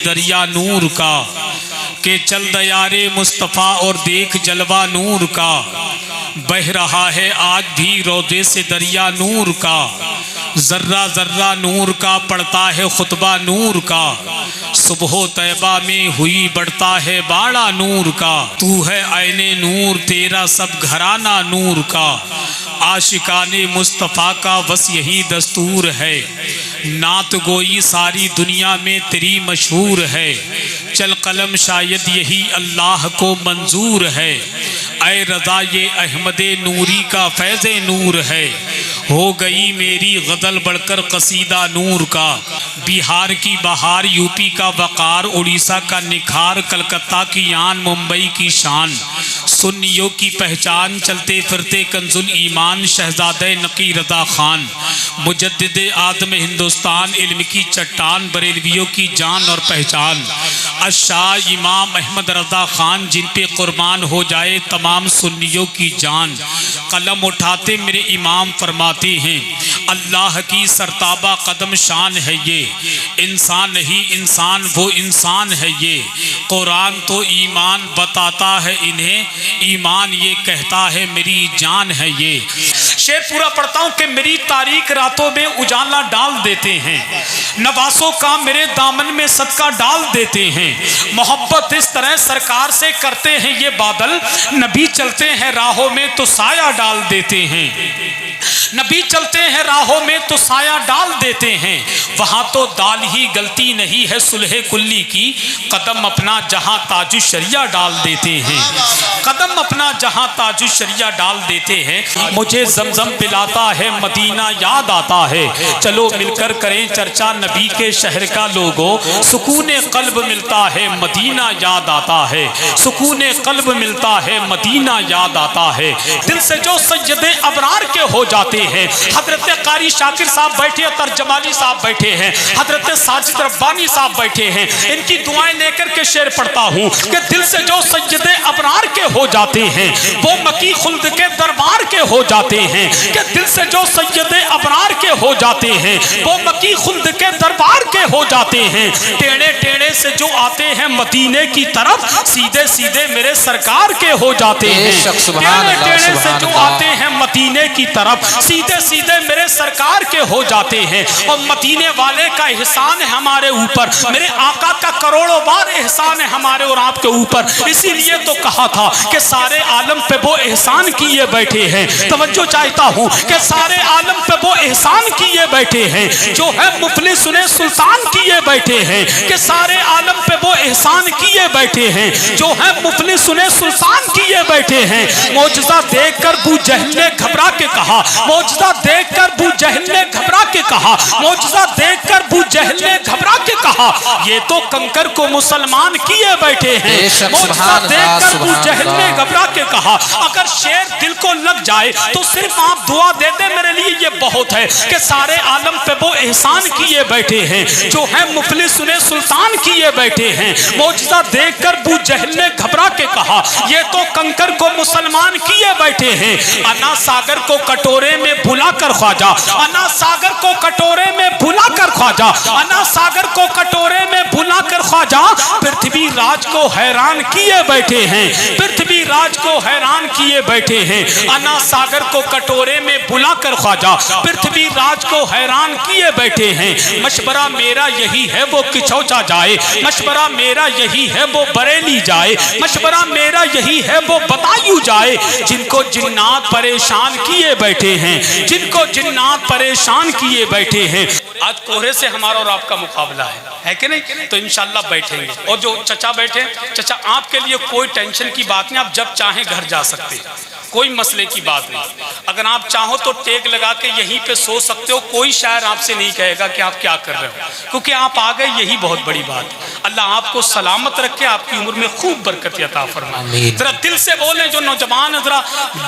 دریا نور کا کہ چل دیارے مصطفیٰ اور دیکھ جلوہ نور کا، بہہ رہا ہے آج بھی روضے سے دریا نور کا، ذرہ ذرہ نور کا پڑتا ہے خطبہ نور کا، صبح و طیبہ میں ہوئی بڑھتا ہے باڑا نور کا، تو ہے عین نور تیرا سب گھرانہ نور کا، عاشقان مصطفیٰ کا بس یہی دستور ہے، نعت گوئی ساری دنیا میں تیری مشہور ہے، چل قلم شاید یہی اللہ کو منظور ہے، اے رضا یہ احمد نوری کا فیض نور ہے، ہو گئی میری غزل بڑھ کر قصیدہ نور کا، بہار کی بہار، یو پی کا وقار، اڑیسہ کا نکھار، کلکتہ کی آن، ممبئی کی شان، سنیوں کی پہچان، چلتے پھرتے کنز الایمان، شہزادہ نقی رضا خان، مجدد آدم ہندوستان، علم کی چٹان، بریلویوں کی جان اور پہچان، الشاہ امام احمد رضا خان، جن پہ قربان ہو جائے تمام سنیوں کی جان، قلم اٹھاتے میرے امام فرماتے ہیں اللہ کی سرتابہ قدم شان ہے یہ، انسان نہیں انسان وہ انسان ہے یہ، قرآن تو ایمان بتاتا ہے انہیں، ایمان یہ کہتا ہے میری جان ہے یہ۔ شعر پورا پڑھتا ہوں کہ میری تاریک راتوں میں اجالا ڈال دیتے ہیں، نواسوں کا میرے دامن میں صدقہ ڈال دیتے ہیں، محبت اس طرح سرکار سے کرتے ہیں یہ بادل، نبی چلتے ہیں راہوں میں تو سایہ ڈال دیتے ہیں، نبی چلتے ہیں راہوں میں تو سایہ ڈال دیتے ہیں، وہاں تو دال ہی غلطی نہیں ہے صلح کلی کی، قدم اپنا جہاں تاج الشریعہ ڈال دیتے ہیں، قدم اپنا جہاں تاج الشریعہ ڈال دیتے ہیں، مجھے زمزم پلاتا ہے مدینہ یاد آتا ہے، چلو مل کر کریں چرچا نبی کے شہر کا لوگوں، سکون قلب ملتا ہے مدینہ یاد آتا ہے، سکون قلب ملتا ہے مدینہ یاد آتا ہے، دل سے جو سید ابرار کے ہو جاتے ہیں، حضرت قاری شاکر صاحب بیٹھے ہیں، ترجمانی صاحب بیٹھے ہیں، حضرت ساجد ربانی صاحب بیٹھے ہیں، ان کی دعائیں لے کر کے شعر پڑھتا ہوں کہ دل سے جو سید ابرار کے ہو جاتے ہیں وہ مکی خلد کے دربار کے ہو جاتے ہیں، کہ دل سے جو سید ابرار کے ہو جاتے ہیں وہ مکی خلد کے دربار کے ہو جاتے ہیں، ٹیڑے ٹیڑے سے جو آتے ہیں مدینے کی طرف سیدھے سیدھے میرے سرکار کے ہو جاتے ہیں، ٹیڑے ٹیڑے سے جو آتے ہیں مدینے کی طرف سیدھے سیدھے میرے سرکار کے ہو جاتے ہیں، اور مدینے والے کا احسان ہے ہمارے اوپر، میرے آقا کا کروڑوں بار احسان ہے ہمارے اور آپ کے اوپر، اسی لیے تو کہا تھا کہ سارے عالم پہ وہ احسان کیے بیٹھے ہیں، توجہ چاہتا ہوں کہ سارے عالم پہ وہ احسان کیے بیٹھے ہیں جو ہے مفلس انہیں سلطان کیے بیٹھے ہیں، کہ سارے عالم پہ وہ احسان کیے بیٹھے ہیں جو ہے مفلس انہیں سلطان کیے بیٹھے ہیں، معجزہ دیکھ کر ابو جہل نے گھبرا کے کہا، معجزہ دیکھ کر ابو جہل نے گھبرا کے کہا، معجزہ دیکھ کر ابو جہل نے گھبرا کے کہا یہ تو کنکر کو مسلمان کیے بیٹھے ہیں، معجزہ دیکھ کر ابو جہل نے گھبرا کے کہا اگر شیر دل کو لگ جائے تو صرف آپ دعا دے دیں میرے لیے یہ بہت ہے، کہ سارے عالم پہ وہ احسان کیے بیٹھے ہیں جو ہے مفلس انہیں سلطان کیے بیٹھے ہیں، معجزہ دیکھ کر ابو جہل نے گھبرا کے کہا یہ تو کنکر کو مسلمان کیے بیٹھے ہیں، انا ساگر کو کٹورے میں بھلا کر خواجہ، انا ساگر کو کٹورے میں بھلا کر خواجہ، انا ساگر کو کٹورے میں بھلا کر خواجہ، پرتھوی راج کو حیران کیے بیٹھے ہیں، پرتھوی راج کو حیران کیے بیٹھے ہیں، انا ساگر کو کٹورے میں بھلا کر خواجہ، پرتھوی راج کو حیران کیے بیٹھے ہیں، مشورہ میرا یہی ہے وہ کچھوچا جائے، مشورہ میرا یہی ہے وہ بریلی جائے، مشورہ میرا یہی ہے وہ بتایو جائے، جن کو جنات پریشان کیے بیٹھے ہیں، جن کو جنات پریشان کیے بیٹھے ہیں۔ آج کوہرے سے ہمارا اور آپ کا مقابلہ ہے کہ نہیں؟ تو انشاءاللہ بیٹھیں گے، اور جو چچا بیٹھے چچا آپ کے لیے کوئی ٹینشن کی بات نہیں، آپ جب چاہیں گھر جا سکتے، کوئی مسئلے کی بات نہیں، اگر آپ چاہو تو ٹیک لگا کے یہیں پہ سو سکتے ہو، کوئی شاعر آپ سے نہیں کہے گا کہ آپ کیا کر رہے ہو، کیونکہ آپ آ گئے یہی بہت بڑی بات۔ اللہ آپ کو سلامت رکھے، آپ کی عمر میں خوب برکت عطا فرمائے۔ ذرا دل سے بولیں جو نوجوان ہے، ذرا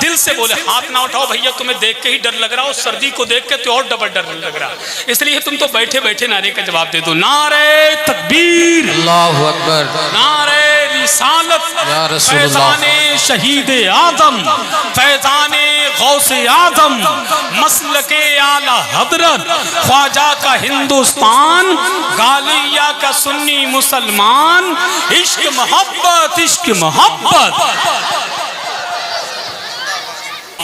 دل سے بولیں، ہاتھ نہ اٹھاؤ بھیا تمہیں دیکھ کے ہی ڈر لگ رہا ہو، سردی کو دیکھ کے تو اور ڈبل ڈر لگ رہا، اس لیے تم تو بیٹھے بیٹھے نعرے کا جواب دے دو، نعرہ تکبیر، اللہ اکبر، نعرہ رسالت، یا رسول اللہ، فیضان شہید اعظم، فیضان غوث اعظم، مسلک اعلی حضرت، خواجہ کا ہندوستان، غالیہ کا سنی مسلمان، عشق محبت عشق محبت،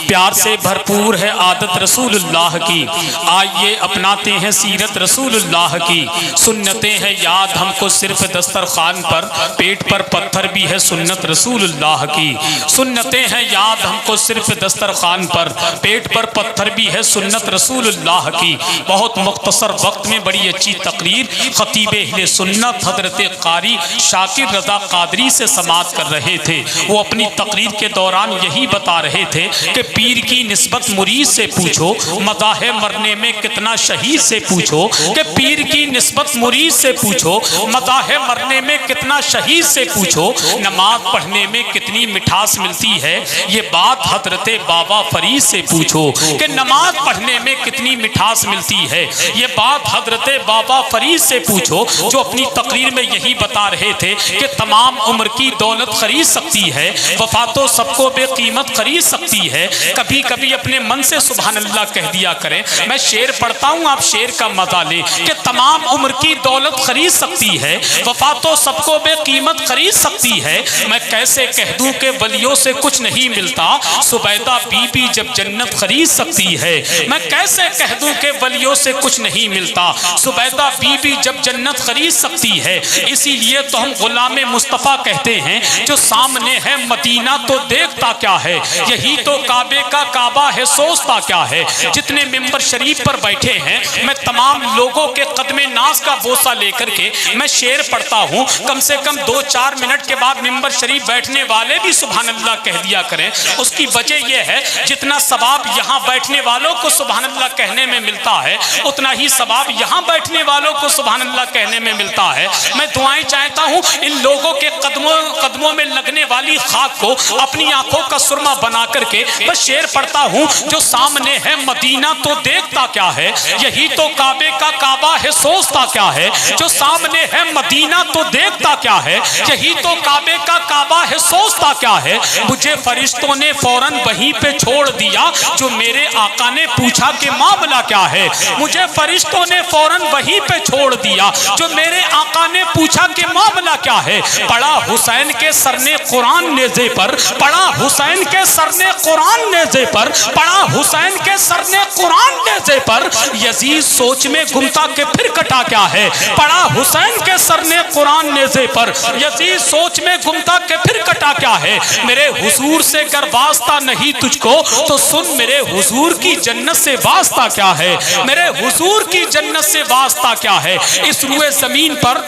پیار سے بھرپور ہے عادت رسول اللہ کی، آئیے اپناتے ہیں سیرت رسول اللہ کی، سنتیں ہیں یاد ہم کو صرف دسترخوان پر، پیٹ پر پتھر بھی ہے سنت رسول اللہ کی، سنتیں ہیں یاد ہم کو صرف دسترخوان پر، پیٹ پر پتھر بھی ہے سنت رسول اللہ کی۔ بہت مختصر وقت میں بڑی اچھی تقریر خطیب اہل سنت حضرت قاری شاکر رضا قادری سے سماعت کر رہے تھے۔ وہ اپنی تقریر کے دوران یہی بتا رہے تھے کہ پیر کی نسبت مرید سے پوچھو، مداح مرنے میں کتنا شہید سے پوچھو، کہ پیر کی نسبت مرید سے پوچھو، مداح مرنے میں کتنا شہید سے پوچھو، نماز پڑھنے میں کتنی مٹھاس ملتی ہے یہ بات حضرت بابا فرید سے پوچھو، کہ نماز پڑھنے میں کتنی مٹھاس ملتی ہے یہ بات حضرت بابا فرید سے پوچھو، جو اپنی تقریر میں یہی بتا رہے تھے کہ تمام عمر کی دولت خرید سکتی ہے، وفا تو سب کو بے قیمت خرید سکتی ہے۔ کبھی کبھی اپنے من سے سبحان اللہ کہہ دیا کریں، میں شعر پڑھتا ہوں آپ شعر کا مزہ لیں، کہ تمام عمر کی دولت خرید سکتی ہے، وفا تو سب کو بے قیمت خرید سکتی ہے۔ میں کیسے کہہ دوں کہ ولیوں سے کچھ نہیں ملتا، زبیدہ بی بی جب جنت خرید سکتی ہے۔ میں کیسے کہہ دوں کہ ولیوں سے کچھ نہیں ملتا، زبیدہ بی بی جب جنت خرید سکتی ہے۔ اسی لیے تو ہم غلام مصطفیٰ کہتے ہیں، جو سامنے ہے مدینہ تو دیکھتا کیا ہے، یہی تو کعبے کا کعبہ ہے سوچتا کیا ہے۔ جتنے ممبر شریف پر بیٹھے ہیں، میں تمام لوگوں کے قدم ناز کا بوسہ لے کر کے میں شعر پڑھتا ہوں، کم سے کم 2-4 منٹ کے بعد ممبر شریف بیٹھنے والے بھی سبحان اللہ کہہ دیا کریں۔ اس کی وجہ یہ ہے جتنا ثواب یہاں بیٹھنے والوں کو سبحان اللہ کہنے میں ملتا ہے، اتنا ہی ثواب یہاں بیٹھنے والوں کو سبحان اللہ کہنے میں ملتا ہے۔ میں دعائیں چاہتا ہوں ان لوگوں کے قدموں میں لگنے والی خاک کو اپنی آنکھوں کا سرما بنا کر کے میں شعر پڑھتا ہوں، جو سامنے ہے مدینہ تو دیکھتا کیا ہے، یہی تو کعبے کا کعبہ ہے سوچتا کیا ہے۔ جو سامنے ہے مدینہ تو دیکھتا کیا ہے، یہی تو کعبے کا کعبہ ہے سوچتا کیا ہے۔ مجھے فرشتوں نے فوراً وہیں پہ چھوڑ دیا، جو میرے آقا نے پوچھا کہ معاملہ کیا ہے۔ مجھے فرشتوں نے فوراً وہیں پہ چھوڑ دیا، جو میرے آقا نے پوچھا کہ معاملہ کیا ہے۔ پڑا حسین کے سر نے قرآن نیزے پر، پڑا حسین کے سر نے قرآن نیزے پر، پڑا حسین کے سر نے قرآن نیزے پر، یزید سوچ میں گمتا کہ پھر کٹا کیا ہے۔ پڑا حسین کے سر نے قرآن نیزے پر، یزید سوچ میں گمتا کہ پھر کٹا کیا ہے۔ میرے حضور سے گر واسطہ نہیں تجھ کو تو سن میرے حضور کی جنت سے واسطہ کیا ہے، میرے حضور کی جنت سے واسطہ کیا ہے۔ اس روئے زمین پر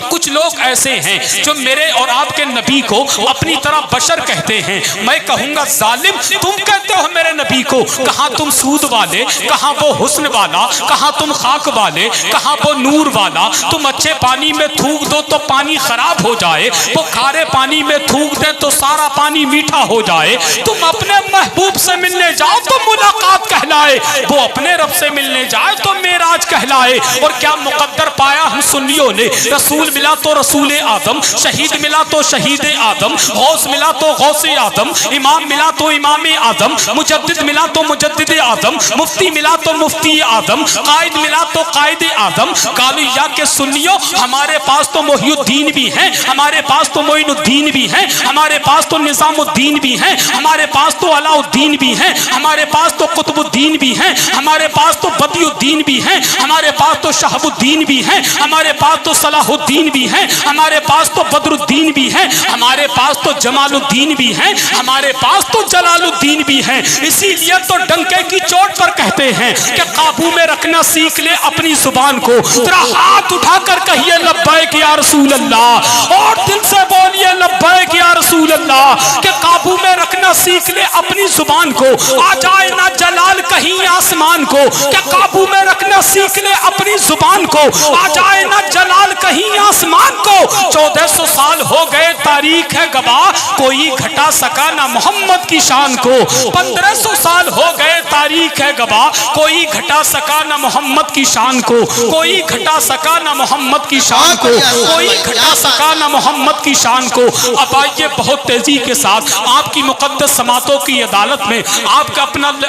کچھ لوگ ایسے ہیں جو میرے اور آپ کے نبی کو اپنی طرح بشر کہتے ہیں۔ میں کہوں گا ظالم، تم کہتے ہو میرے نبی کو، کہاں تم سود والے، کہاں وہ حسن والا، کہاں تم خاک والے، کہاں وہ نور والا۔ تم اچھے پانی میں تھوک دو تو پانی خراب ہو جائے، وہ کھارے پانی میں تھوک دے تو سارا پانی میٹھا ہو جائے۔ تم اپنے محبوب سے ملنے جاؤ تو ملاقات کہلائے، وہ اپنے رب سے ملنے جائے تو معراج کہلائے۔ اور کیا مقدر پایا ہم سنیوں نے، رسول ملا تو رسول آدم، شہید ملا تو شہید آدم، غوث ملا تو غوث آدم، امام ملا تو امام آدم، مجدد ملا تو مجدد آدم، مفتی ملا تو مفتی آدم، قائد ملا تو قائد آدم۔ غالیہ کے سنیوں، ہمارے پاس تو محی الدین بھی ہیں، ہمارے پاس تو معین الدین بھی ہیں، ہمارے پاس تو نظام الدین بھی ہیں، ہمارے پاس تو علاء الدین بھی ہیں، ہمارے پاس تو قطب الدین بھی ہیں، ہمارے پاس تو بدی الدین بھی ہیں، ہمارے پاس تو شہاب الدین بھی ہیں، ہمارے پاس تو صلاح الدین بھی ہیں، ہمارے پاس تو بدر الدین بھی ہیں، ہمارے پاس تو جمال الدین بھی ہیں، ہمارے پاس تو جلال الدین بھی ہیں۔ اسی لیے تو ڈنکے کی چوٹ پر کہتے ہیں کہ قابو میں رکھنا سیکھ لے اپنی زبان کو، ذرا ہاتھ اٹھا کر کہیے لبیک یا رسول اللہ، اور دل سے بولیے لبیک یا رسول اللہ، کہ قابو میں رکھنا سیکھ لے اپنی زبان کو، آ جائے نہ جلال کہیں آسمان کو، کہ قابو میں رکھنا سیکھ لے اپنی زبان کو، آ جائے نہ جلال کہیں آسمان کو۔ 1400 سال ہو گئے تاریخ ہے گواہ، کوئی گھٹا سکا نہ محمد کی شان کو۔ 1500 سال ہو گئے تاریخ ہے گواہ، کوئی گھٹا سکا نہ محمد کی شان کو، کوئی گھٹا سکا نہ محمد کی شان کو، کوئی گھٹا سکا نہ محمد کی شان کو۔ اب آئیے بہت تیزی کے ساتھ آپ کی مقدس سماعتوں کی عدالت میں آپ کا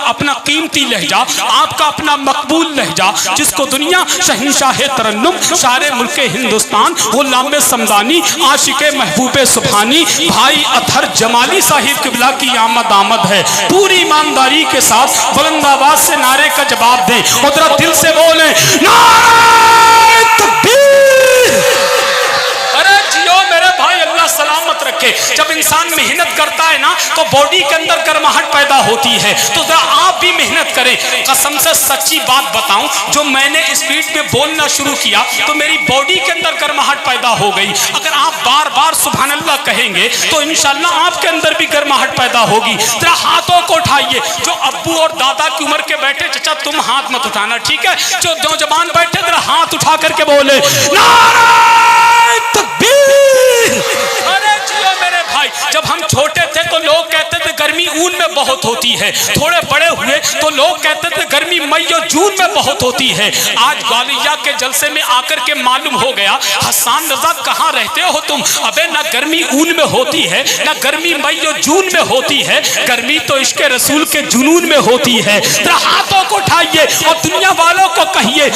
اپنا قیمتی لہجہ، آپ کا اپنا مقبول لہجہ، جس کو دنیا شہنشاہ ترنم، شاعر ملک ہندوستان، غلام سمدانی، عاشق محبوب سبحانی بھائی اطہر جمالی صاحب قبلہ کی آمد ہے، پوری ایمانداری کے ساتھ بلند آواز سے نعرے کا جواب دیں، ذرا دل سے بولیں نعرہ تکبیر۔ ارے جیو میرے بھائی، اللہ سلامت رکھے۔ جب انسان محنت کرتا ہے نا تو باڈی کے اندر گرماہٹ پیدا ہوتی ہے، تو ذرا آپ بھی محنت کریں۔ قسم سے سچی بات بتاؤں، جو میں نے اسپیڈ میں بولنا شروع کیا تو میری باڈی کے اندر گرماہٹ پیدا ہو گئی۔ اگر آپ بار بار سبحان اللہ کہیں گے تو انشاءاللہ آپ کے اندر بھی گرماہٹ پیدا ہوگی۔ ذرا ہاتھوں کو اٹھائیے، جو ابو اور دادا کی عمر کے بیٹھے، چچا تم ہاتھ مت اٹھانا، ٹھیک ہے؟ جو نوجوان بیٹھے ذرا ہاتھ اٹھا کر کے بولے نعرہ تکبیر۔ ارے جیو میرے بھائی، جب ہم چھوٹے تھے تو لوگ کہتے تھے گرمی اون میں بہت ہوتی ہے، تھوڑے بڑے ہوئے تو لوگ کہتے تھے گرمی مئی اور جون میں بہت ہوتی ہے۔ آج گوالیہ کے جلسے میں آ کر کے معلوم ہو گیا، حسان رضا کہاں رہتے ہو تم؟ ابے نہ گرمی اون میں ہوتی ہے، نہ گرمی مئی اور جون میں ہوتی ہے، گرمی تو عشق رسول کے جنون میں ہوتی ہے۔ ذرا ہاتھوں کو اٹھائیے اور دنیا والوں کو کہیے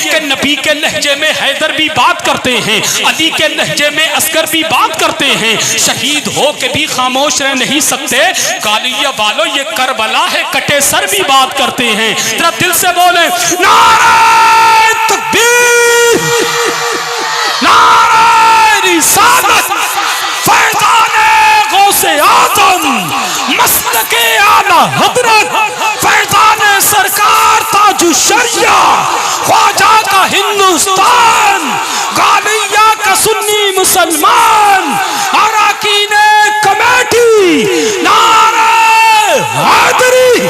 کہ نبی کے لہجے میں حیدر بھی بات کرتے ہیں، علی کے لہجے میں عسکر بھی بات کرتے ہیں، شہید ہو کے بھی خاموش رہ نہیں سکتے، گالیہ والوں یہ کربلا ہے، کٹے سر بھی بات کرتے ہیں۔ ذرا دل سے بولیں نعرہ تکبیر، نعرہ رسالت، فیضان غوث اعظم، مسلک اعلی حضرت، فیضان سرکار تاج الشریعہ، خواجہ کا ہندوستان، گالیہ کا سنی مسلمان، اراکین کمیٹی، نعرہ حیدری۔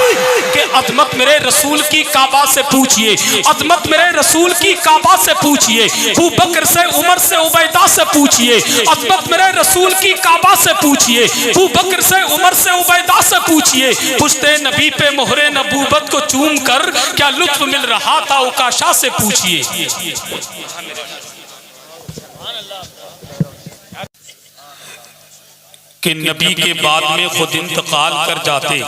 کہ عظمت میرے رسول کی کعبہ سے پوچھئے، عظمت میرے رسول کی کعبہ سے پوچھئے، ابو بکر سے، عمر سے، عبیدہ سے پوچھئے، عظمت میرے رسول کی کعبہ سے پوچھئے، ابو بکر سے، عمر سے، عبیدہ سے پوچھئے، پشتے نبی پہ مہر نبوت کو چوم کر کیا لطف مل رہا تھا عکاشہ سے پوچھئے۔ کہ نبی کے بعد میں خود انتقال کر جاتے،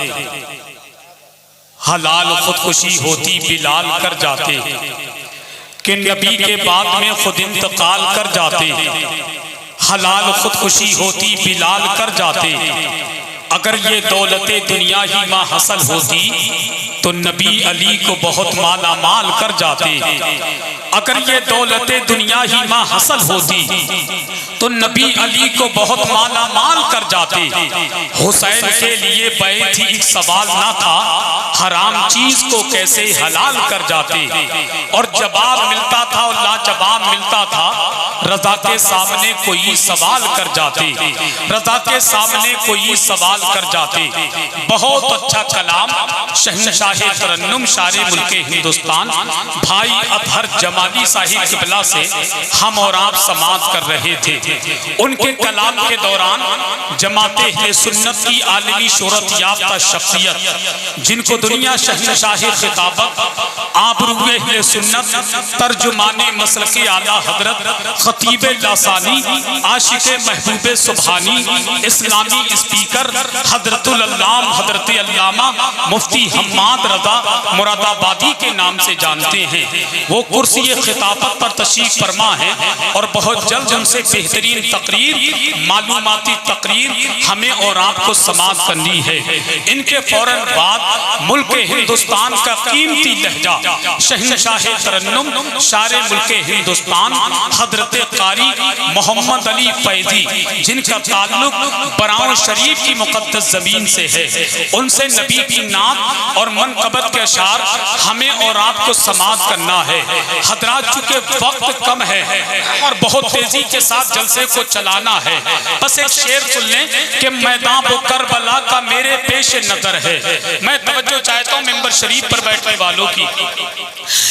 حلال خودکشی ہوتی بلال کر جاتے، کہ نبی کے بعد میں خود انتقال کر جاتے، حلال خودکشی ہوتی بلال کر جاتے۔ اگر یہ دولت دنیا ہی ماں حاصل ہوتی تو نبی علی کو بہت مالا مال کر جاتے۔ اگر یہ دولت دنیا ہی ماں حاصل ہوتی تو نبی علی کو بہت مالا مال کر جاتے۔ حسین کے لیے بیعت ہی ایک سوال نہ تھا، حرام چیز کو کیسے حلال کر جاتے۔ اور جواب ملتا تھا اور لاجواب ملتا تھا، رضا کے سامنے کوئی سوال کر جاتے، رضا کے سامنے کوئی سوال کر جاتے۔ بہت اچھا کلام شہنشاہ ترنم شاعر ملک ہندوستان بھائی اطہر جمالی صاحب قبلہ سے ہم اور آپ سماعت کر رہے تھے۔ ان کے کلام کے دوران جماعت اہل سنت کی عالمی شہرت یافتہ شخصیت، جن کو دنیا شہنشاہ خطابت، آبرو اہل سنت، ترجمان مسلک اعلی حضرت، خطیب لاسانی، عاشق محبوب سبحانی، اسلامی اسپیکر حضرت العلام حضرت علامہ مفتی حماد رضا مراد آبادی کے نام سے جانتے ہیں۔ وہ کرسی خطابت پر تشریف فرما ہے اور بہت جلد ان سے بہترین تقریر، معلوماتی تقریر ہمیں اور آپ کو سماعت کرنی ہے۔ ان کے فوراً بعد ملک ہندوستان کا قیمتی لہجہ شہنشاہ ترنم شاعر ملک ہندوستان حضرت قاری محمد علی فیضی، جن کا تعلق براؤں شریف کی مقدس زمین سے ہے، ان سے نبی کی نعت اور منقبت کے اشعار ہمیں اور آپ کو سماعت کرنا ہے۔ حضرات چونکہ وقت کم ہے اور بہت تیزی کے ساتھ جلسے کو چلانا ہے، بس ایک شعر سن لیں کہ میدان کربلا کا میرے پیش نظر ہے۔ میں توجہ چاہتا ہوں ممبر شریف پر بیٹھنے والوں کی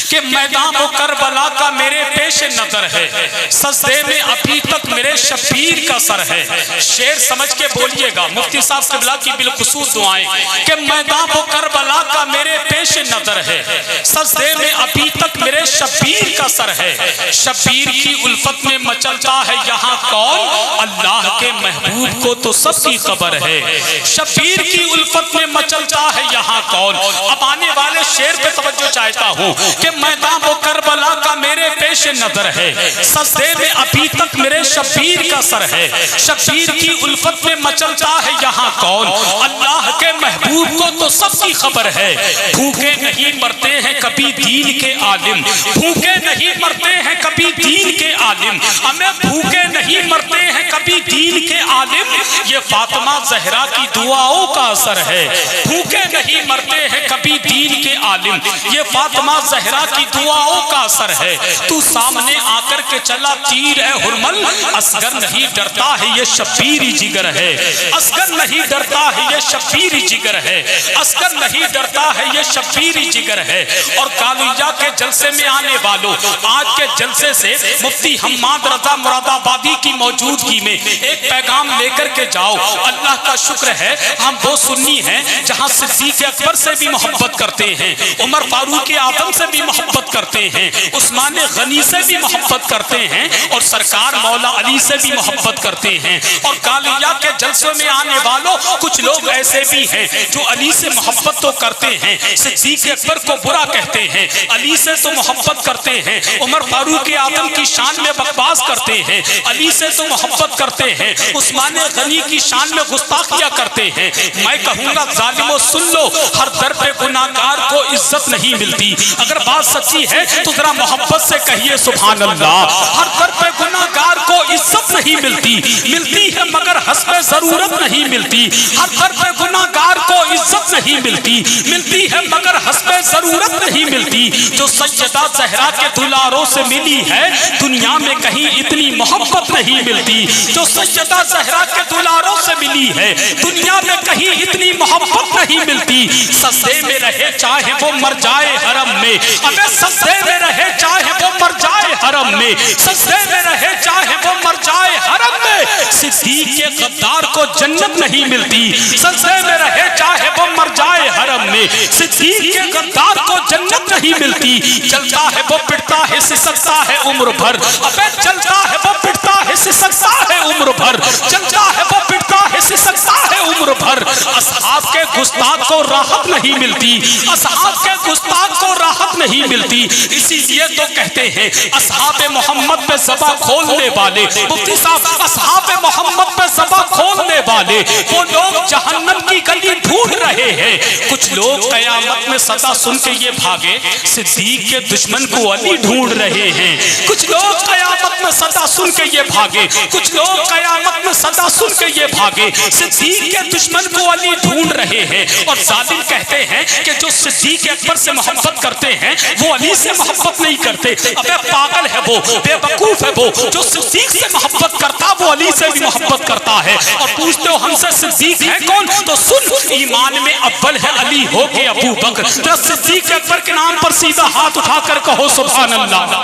کہ میدان کربلا کا میرے پیش نظر ہے، سجدے میں ابھی ابھی تک میرے شبیر کا سر ہے. شعر سمجھ کے بولیے گا. مفتی صاحب قبلہ کی بالخصوص دعائیں کہ میدان وہ کربلا کا میرے پیش نظر ہے, سجدے میں ابھی تک میرے شبیر کا سر ہے. شبیر کی الفت میں مچلتا ہے یہاں کون, اللہ کے محبوب کو تو سب کی خبر ہے. شبیر کی الفت میں مچلتا ہے یہاں کون. اب آنے والے شعر پہ توجہ چاہتا ہوں کہ میدان وہ کربلا کا میرے پیش نظر ہے, سجدے میں ابھی تک میرے شبیر کا سر ہے. شبیر کی الفت میں مچلتا ہے یہاں کون, اللہ کے محبوب کو تو سب کی خبر ہے. بھوکے نہیں مرتے ہیں کبھی دین کے عالم, بھوکے نہیں مرتے ہیں کبھی دین کے عالم, ہمیں بھوکے نہیں مرتے ہیں کبھی دین کے عالم, یہ فاطمہ زہرا کی دعاؤں کا اثر ہے. بھوکے نہیں مرتے ہیں کبھی دین کے عالم, یہ فاطمہ زہرا کی دعاؤں کا اثر ہے. تو سامنے آ کر کے چلا تیر ہے ہرمل, اصغر نہیں ڈرتا ہے یہ شبیری جگر ہے. اصغر نہیں ڈرتا ہے یہ شبیری جگر ہے, اصغر نہیں ڈرتا ہے یہ شبیری جگر ہے. اور کالویا کے جلسے میں آنے والوں, آج کے جلسے سے مفتی حماد رضا مراد آبادی کی موجودگی میں ایک پیغام لے کر کے جاؤ. اللہ کا شکر ہے ہم وہ سنی ہیں جہاں صدیق اکبر سے بھی محبت کرتے ہیں, عمر فاروق اعظم سے بھی محبت کرتے ہیں, عثمان غنی سے بھی محبت کرتے ہیں, اور سرکار مولا علی سے بھی محبت کرتے ہیں. اور کالیا کے جلسوں میں آنے والوں کچھ لوگ ایسے بھی ہیں جو علی سے محبت تو کرتے ہیں, صدیق اکبر کو برا کہتے ہیں, علی سے تو محبت کرتے ہیں, عمر فاروق اعظم کی شان میں بکواس کرتے ہیں, علی سے تو محبت کرتے ہیں, عثمان غنی کی شان میں گستاخیاں کرتے ہیں. میں کہوں گا ظالمو سن لو, ہر در پہ گناہگار کو عزت نہیں ملتی. اگر بات سچی ہے تو ذرا محبت سے کہیے سبحان اللہ. ہر در پہ گناہگار کو عزت نہیں ملتی, ملتی ہے مگر حسب ضرورت نہیں ملتی. ہر در پہ گناہگار کو عزت نہیں ملتی, ملتی ہے مگر حسب ضرورت نہیں ملتی. جو سیدہ زہرا کے دلاروں سے ملی ہے دنیا میں کہیں اتنی محبت نہیں ملتی. جو سیدہ زہرا کے دلاروں سے ملی ہے دنیا میں کہیں اتنی محبت نہیں ملتی. سجدے میں رہے چاہے وہ مر جائے حرم میں, ہمیں سجدے میں رہے چاہے وہ مر جائے حرم میں, سجدے میں رہے چاہے وہ مر جائے حرم میں. صدیق کے غدار کو جنت نہیں ملتی, سجدے میں رہے چاہے وہ مر جائے حرم میں. صدیق کے غدار کو جنت نہیں ملتی. چلتا ہے وہ پٹتا ہے سسکتا ہے عمر بھر, ابے چلتا ہے وہ پٹتا ہے سسکتا ہے عمر بھر, چلتا ہے وہ پٹتا ہے سسکتا ہے عمر بھر. اصحاب کے گستاخ کو راحت نہیں ملتی, اصحاب کے گستاخ کو راحت نہیں ملتی. اسی لیے تو کہتے ہیں اصحاب محمد پہ زباں کھولنے والے, مفتی صاحب اصحاب محمد پہ زباں کھولنے والے وہ لوگ جہنم کی گلی ڈھونڈ رہے ہیں. کچھ لوگ قیامت میں صدا سن کے یہ بھاگے صدیق کے دشمن کو علی ڈھونڈ رہے ہیں. کچھ لوگ قیامت میں صدا سن کے یہ بھاگے, کچھ لوگ قیامت میں صدا سن کے یہ بھاگے صدیق کے دشمن کو علی ڈھونڈ رہے ہیں. اور ظالم کہتے ہیں کہ جو صدیق اکبر سے محبت کرتے ہیں وہ علی سے محبت نہیں کرتے. ابے پاگل ہے وہ, بے وقوف ہے وہ. جو صدیق سے محبت کرتا وہ علی سے بھی محبت کرتا ہے. اور پوچھتے ہو ہم سے صدیق ہے کون, تو سن ایمان میں اول ہے علی ہو کے ابو بکر. تو صدیق اکبر کے نام پر سیدھا ہاتھ اٹھا کر کہو سبحان اللہ,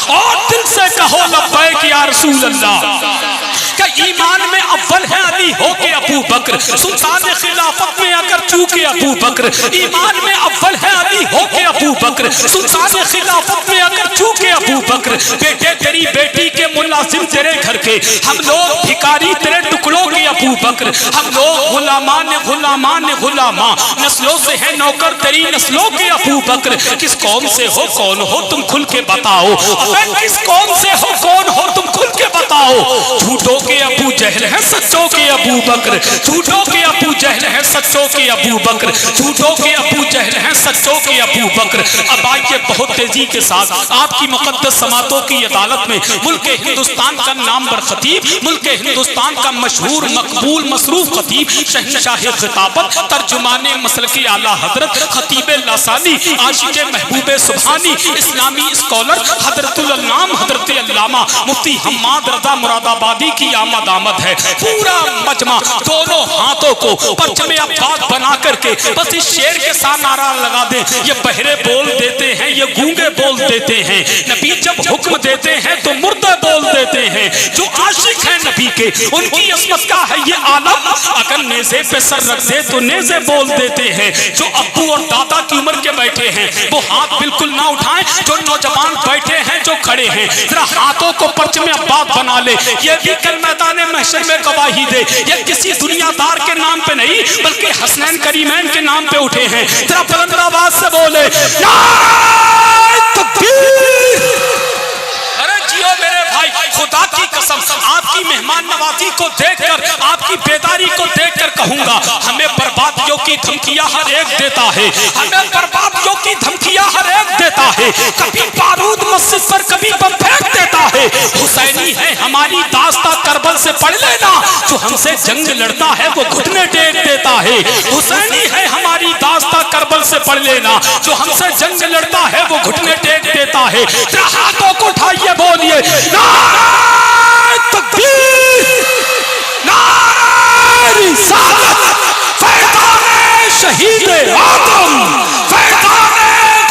اور دل سے کہو لبیک یا رسول اللہ. کہ ایمان میں اول ہے علی ہو کے ابو بکر, سلطان خلافت میں اگر چوکے ابو بکر. ایمان میں اول ہے علی ہو کے ابو بکر, سلطان خلافت میں اگر چوکے ابو بکر. بیٹے تیری بیٹی کے ملازم تیرے گھر کے, ہم لوگ بھکاری تیرے ٹکڑوں کے ابو بکر. ہم لوگ غلامان غلامان غلاما, نسلوں سے ہیں نوکر تیری نسلوں کے ابو بکر. کس قوم سے ہو کون ہو تم کھل کے بتاؤ, کس قوم سے ہو کون ہو تم کھل کے بتاؤ. جھوٹوں کے ابو جہل ہیں سچوں کے ابو بکر, جھوٹوں کے ابو جہل ہیں سچوں کے ابو بکر, جھوٹوں کے ابو جہل ہیں سچوں کے ابو بکر. اب آئیے بہت تیزی کے ساتھ آپ کی مقدس سماعتوں کی عدالت میں ملک ہندوستان کا نامور خطیب, ملک ہندوستان کا مشہور مقبول مصروف خطیب, شہنشاہ خطابت, ترجمان مسلک اعلیٰ حضرت, خطیب لاسانی, عاشق محبوب سبحانی, اسلامی اسکالر حضرت العلام حضرت علامہ مفتی حماد رضا مراد آبادی کی آمد ہے. پورا مجمع دونوں ہاتھوں کو پرچم عباس بنا کر کے بس اس شعر کے ساتھ نعرہ لگا دیں, یہ بہرے بول دیتے ہیں, یہ گونگے بول دیتے ہیں, نبی جب حکم دیتے ہیں تو مردے بول دیتے ہیں. جو نبی کے، ان کی عظمت کا ہے یہ عالم، اگر نیزے پہ سر رکھ دے تو نیزے بول دیتے ہیں۔ جو ابو اور دادا کی عمر کے بیٹھے ہیں وہ ہاتھ بالکل نہ اٹھائیں، جو نوجوان بیٹھے ہیں جو کھڑے ہیں ذرا ہاتھوں کو پرچم عباد بنا لے، یہ بھی کل میدان محشر میں گواہی دے۔ یہ کسی دنیا دار کے نام پہ نہیں بلکہ حسنین کریمین کے نام پہ اٹھے ہیں۔ ذرا بلند آواز سے بولے نعرہ تکبیر۔ ارے جیو میرے بھائی، خدا کی قسم آپ کی مہمان نوازی کو دیکھ کر، آپ کی بیداری کو دیکھ کر کہوں گا، ہمیں بربادیوں کی دھمکیاں ہر ایک دیتا ہے، ہمیں بربادیوں کی دھمکیاں ہر ایک دیتا ہے، کبھی بارود مسجد پر کبھی بم پھینک دیتا ہے۔ حسینی ہے ہماری داستہ کربل سے پڑھ لینا، جو ہم سے جنگ لڑتا ہے وہ گھٹنے ٹیک دیتا ہے۔ حسینی ہے ہماری داستہ کربل سے پڑھ لینا، جو ہم سے جنگ لڑتا ہے وہ گھٹنے ٹیک دیتا ہے۔ ہاتھوں کو اٹھائیے بولیے نعرہ تکبیر، نعرہ رسالت، فیضان شہید آدم، فیضان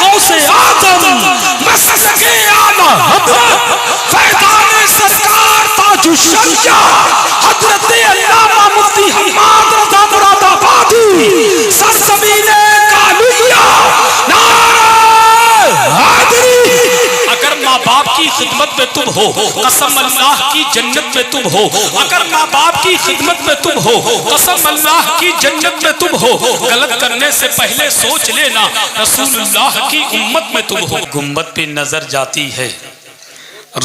غوث آدم، مسلک اعلی حضرت، فیضان سرکار تاج الشریعہ حضرت علامہ مفتی حماد رضا مراد آبادی، سرزمین کالویا، نعرہ حیدری۔ اگر ماں باپ کی خدمت میں تم ہو، قسم اللہ کی جنت میں تم ہو، اگر ماں باپ کی خدمت میں تم ہو، قسم اللہ کی جنت میں تم ہو، غلط کرنے سے پہلے سوچ لینا رسول اللہ کی امت میں تم ہو۔ گنبد پہ نظر جاتی ہے،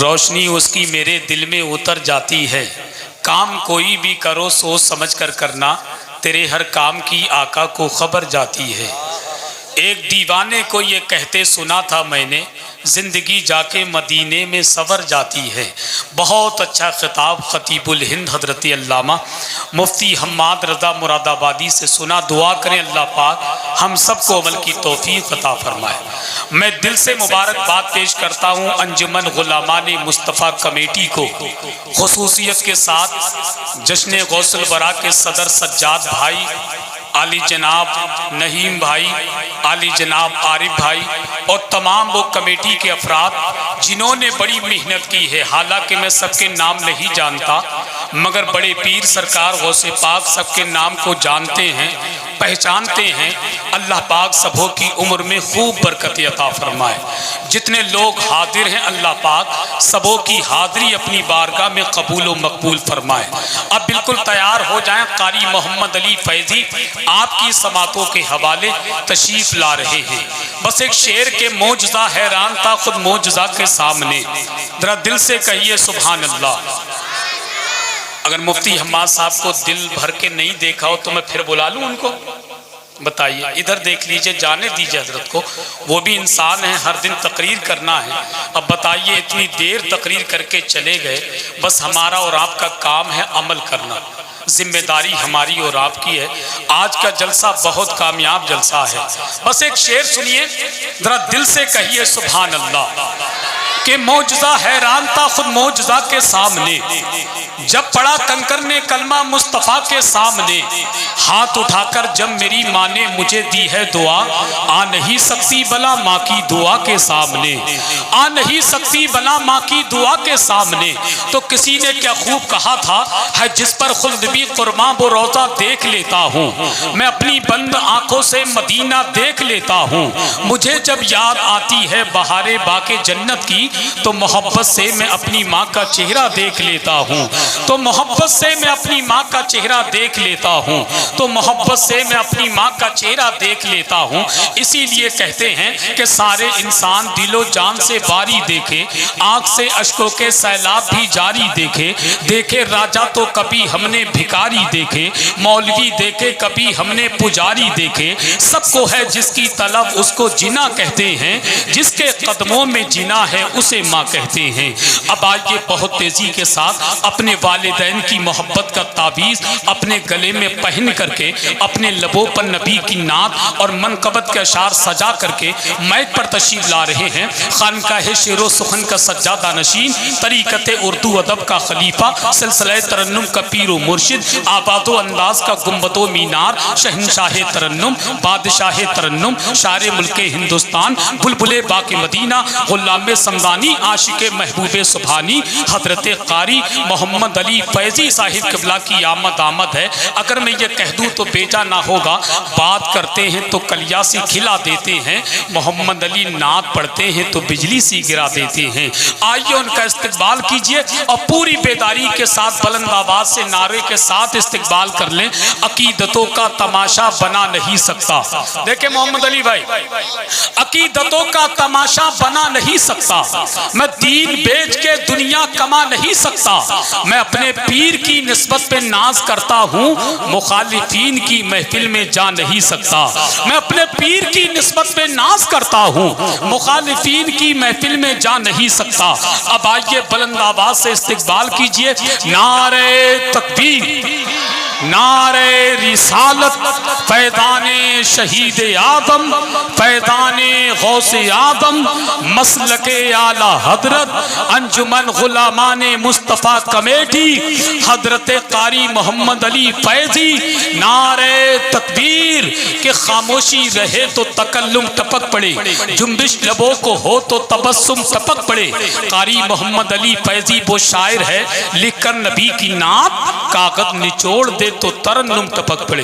روشنی اس کی میرے دل میں اتر جاتی ہے، کام کوئی بھی کرو سوچ سمجھ کر کرنا، تیرے ہر کام کی آقا کو خبر جاتی ہے۔ ایک دیوانے کو یہ کہتے سنا تھا میں نے، زندگی جا کے مدینے میں سور جاتی ہے۔ بہت اچھا خطاب خطیب الہند حضرت علامہ مفتی حماد رضا مراد آبادی سے سنا۔ دعا کریں اللہ پاک ہم سب کو عمل کی توفیق عطا فرمائے۔ میں دل سے مبارکباد پیش کرتا ہوں انجمن غلامان مصطفیٰ کمیٹی کو، خصوصیت کے ساتھ جشن غوث الورا کے صدر سجاد بھائی، عالی جناب نہیم بھائی، عالی جناب عارف بھائی اور تمام وہ کمیٹی کے افراد جنہوں نے بڑی محنت کی ہے۔ حالانکہ میں سب کے نام نہیں جانتا مگر بڑے پیر سرکار غوث پاک سب کے نام کو جانتے ہیں، پہچانتے ہیں۔ اللہ پاک سبوں کی عمر میں خوب برکت عطا فرمائے۔ جتنے لوگ حاضر ہیں اللہ پاک سبوں کی حاضری اپنی بارگاہ میں قبول و مقبول فرمائے۔ اب بالکل تیار ہو جائیں، قاری محمد علی فیضی آپ کی سماعتوں کے حوالے تشریف لا رہے ہیں۔ بس ایک شعر کے معجزہ حیران تھا خود معجزہ کے سامنے، ذرا دل سے کہیے سبحان اللہ۔ اگر مفتی حماد صاحب کو دل بھر کے نہیں دیکھا ہو تو میں پھر بلا لوں ان کو؟ بتائیے، ادھر دیکھ لیجئے، جانے دیجئے حضرت کو، وہ بھی انسان ہیں، ہر دن تقریر کرنا ہے۔ اب بتائیے اتنی دیر تقریر کر کے چلے گئے، بس ہمارا اور آپ کا کام ہے عمل کرنا، ذمہ داری ہماری اور آپ کی ہے۔ آج کا جلسہ بہت کامیاب جلسہ ہے۔ بس ایک شعر سنیے، ذرا دل سے کہیے سبحان اللہ کہ معجزہ حیران تھا خود معجزہ کے سامنے، جب پڑا کنکر نے کلمہ مصطفیٰ کے سامنے، ہاتھ اٹھا کر جب میری ماں نے مجھے دی ہے دعا، آ نہیں سکتی بلا ماں کی دعا کے سامنے، آ نہیں سکتی بلا ماں کی دعا کے سامنے۔ تو کسی نے کیا خوب کہا تھا، ہے جس پر خلد بھی قرباں وہ روزہ دیکھ لیتا ہوں، میں اپنی بند آنکھوں سے مدینہ دیکھ لیتا ہوں، مجھے جب یاد آتی ہے بہار باغ جنت کی تو محبت سے میں اپنی ماں کا چہرہ دیکھ لیتا ہوں، تو محبت سے میں اپنی ماں کا چہرہ دیکھ لیتا ہوں، تو محبت سے میں اپنی ماں کا چہرہ دیکھ لیتا ہوں۔ اسی لیے کہتے ہیں کہ سارے انسان دل و جان سے باری دیکھے، آنکھ سے اشکوں کے سیلاب بھی جاری دیکھے، دیکھے راجہ تو کبھی ہم نے بھکاری دیکھے، مولوی دیکھے کبھی ہم نے پجاری دیکھے، سب کو ہے جس کی طلب اس کو جنا کہتے ہیں، جس کے قدموں میں جنا ہے اسے ماں کہتے ہیں۔ اب آئیے بہت تیزی کے ساتھ اپنے والدین کی محبت کا تعویذ اپنے گلے میں پہن کر کے، اپنے لبوں پر نبی کی نعت اور منقبت کے اشعار سجا کر کے مائک پر تشریف لا رہے ہیں۔ خانقاہ شعر و سخن کا سجادہ نشین، طریقت اردو ادب کا خلیفہ، سلسلہ ترنم کا پیر و مرشد، آباد و انداز کا گنبد و مینار، شہنشاہ ترنم، بادشاہ ترنم، شاعر ملک ہندوستان، بلبل باغ مدینہ، غلام سمدان زمانی عاشق محبوب سبحانی حضرت قاری محمد علی فیضی صاحب قبلہ کی آمد ہے۔ اگر میں یہ کہہ دوں تو بیجا نہ ہوگا، بات کرتے ہیں تو کلیا سی کھلا دیتے ہیں، محمد علی نعت پڑھتے ہیں تو بجلی سی گرا دیتے ہیں۔ آئیے ان کا استقبال کیجئے اور پوری بیداری کے ساتھ بلند آواز سے نعرے کے ساتھ استقبال کر لیں۔ عقیدتوں کا تماشا بنا نہیں سکتا، دیکھیں محمد علی بھائی، عقیدتوں کا تماشا بنا نہیں سکتا، میں دین بیچ کے دنیا کما نہیں سکتا، میں اپنے پیر کی نسبت پہ ناز کرتا ہوں، مخالفین کی محفل میں جا نہیں سکتا، میں اپنے پیر کی نسبت پہ ناز کرتا ہوں، مخالفین کی محفل میں جا نہیں سکتا۔ اب آئیے بلند آواز سے استقبال کیجئے، نعرہ تکبیر، نعرہ رسالت، فیضان شہید آدم، فیضان غوث آدم، مسلک اعلی حضرت، انجمن غلامان مصطفیٰ کمیٹی، حضرت قاری محمد علی فیضی، نعرہ تکبیر، کہ خاموشی رہے تو تکلم ٹپک پڑے، جنبش لبوں کو ہو تو تبسم ٹپک پڑے۔ قاری محمد علی فیضی وہ شاعر ہے، لکھ کر نبی کی نعت، کاغذ نچوڑ دے تو ترنم ٹپک پڑے۔